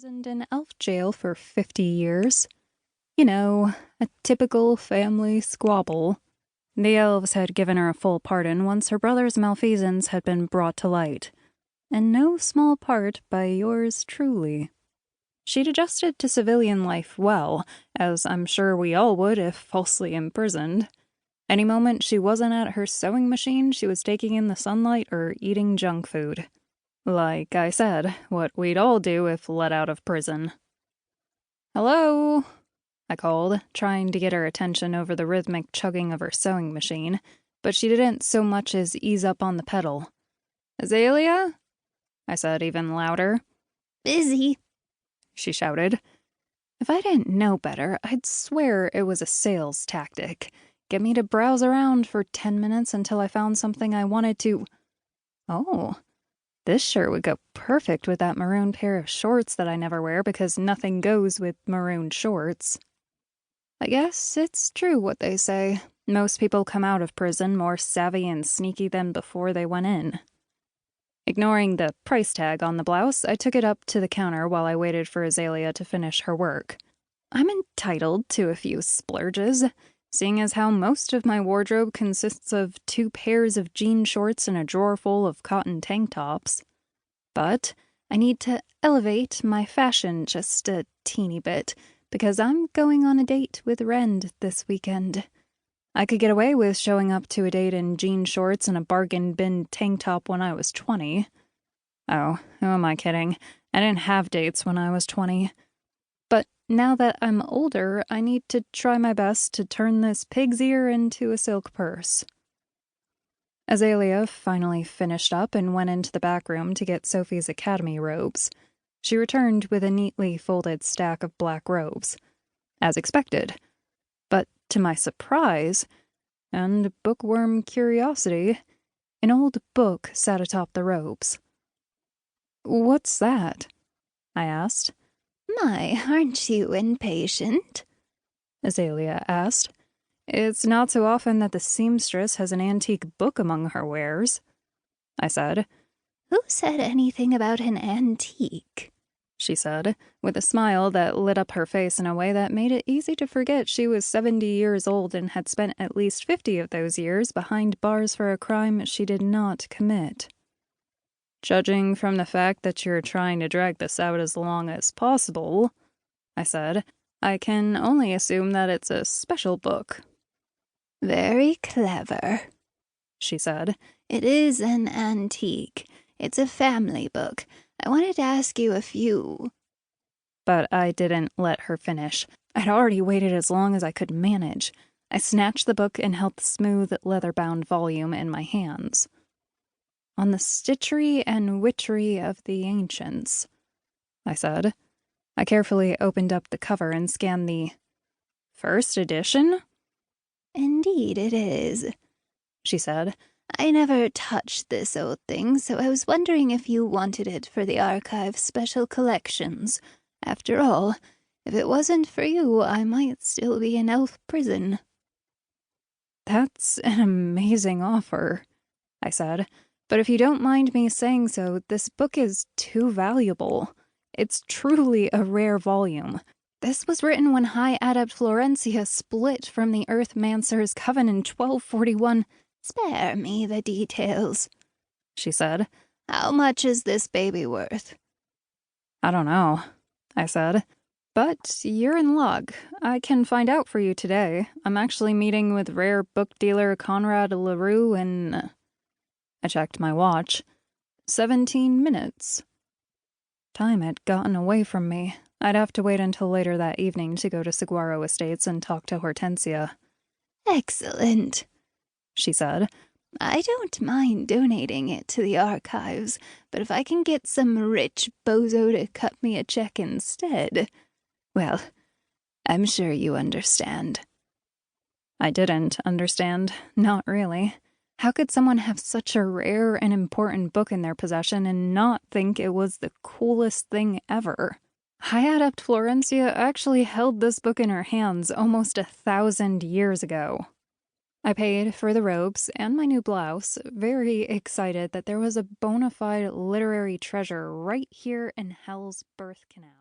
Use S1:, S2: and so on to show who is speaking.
S1: imprisoned in elf jail for 50 years. You know, a typical family squabble. The elves had given her a full pardon once her brother's malfeasance had been brought to light, and no small part by yours truly. She'd adjusted to civilian life well, as I'm sure we all would if falsely imprisoned. Any moment she wasn't at her sewing machine, she was taking in the sunlight or eating junk food. Like I said, what we'd all do if let out of prison. "Hello?" I called, trying to get her attention over the rhythmic chugging of her sewing machine, but she didn't so much as ease up on the pedal. "Azalea?" I said even louder.
S2: "Busy,"
S1: she shouted. If I didn't know better, I'd swear it was a sales tactic. Get me to browse around for 10 minutes until I found something I wanted to... Oh, this shirt would go perfect with that maroon pair of shorts that I never wear because nothing goes with maroon shorts. I guess it's true what they say. Most people come out of prison more savvy and sneaky than before they went in. Ignoring the price tag on the blouse, I took it up to the counter while I waited for Azalea to finish her work. I'm entitled to a few splurges, seeing as how most of my wardrobe consists of 2 pairs of jean shorts and a drawer full of cotton tank tops. But I need to elevate my fashion just a teeny bit, because I'm going on a date with Rend this weekend. I could get away with showing up to a date in jean shorts and a bargain bin tank top when I was 20. Oh, who am I kidding? I didn't have dates when I was 20. But now that I'm older, I need to try my best to turn this pig's ear into a silk purse. Azalea finally finished up and went into the back room to get Sophie's academy robes. She returned with a neatly folded stack of black robes, as expected. But to my surprise, and bookworm curiosity, an old book sat atop the robes. "What's that?" I asked.
S2: "My, aren't you impatient?"
S1: Azalea asked. "It's not so often that the seamstress has an antique book among her wares," I said.
S2: "Who said anything about an antique?"
S1: she said, with a smile that lit up her face in a way that made it easy to forget she was 70 years old and had spent at least 50 of those years behind bars for a crime she did not commit. "Judging from the fact that you're trying to drag this out as long as possible," I said, "I can only assume that it's a special book."
S2: "Very clever,"
S1: she said.
S2: "It is an antique. It's a family book. I wanted to ask you a few..."
S1: But I didn't let her finish. I'd already waited as long as I could manage. I snatched the book and held the smooth, leather-bound volume in my hands. "On the stitchery and witchery of the ancients," I said. I carefully opened up the cover and scanned the... "First edition?"
S2: "Indeed it is," she said. "I never touched this old thing, so I was wondering if you wanted it for the archive special collections. After all, if it wasn't for you, I might still be in elf prison."
S1: "That's an amazing offer," I said. "But if you don't mind me saying so, this book is too valuable. It's truly a rare volume. This was written when High Adept Florencia split from the Earthmancer's coven in 1241.
S2: "Spare me the details,"
S1: she said.
S2: "How much is this baby worth?"
S1: "I don't know," I said. "But you're in luck. I can find out for you today. I'm actually meeting with rare book dealer Conrad LaRue in... I checked my watch. 17 minutes. Time had gotten away from me. I'd have to wait until later that evening to go to Saguaro Estates and talk to Hortensia.
S2: "Excellent," she
S1: said.
S2: "I don't mind donating it to the archives, but if I can get some rich bozo to cut me a check instead, well, I'm sure you understand."
S1: I didn't understand. Not really. How could someone have such a rare and important book in their possession and not think it was the coolest thing ever? High Adept Florencia actually held this book in her hands almost 1,000 years ago. I paid for the robes and my new blouse, very excited that there was a bona fide literary treasure right here in Hell's birth canal.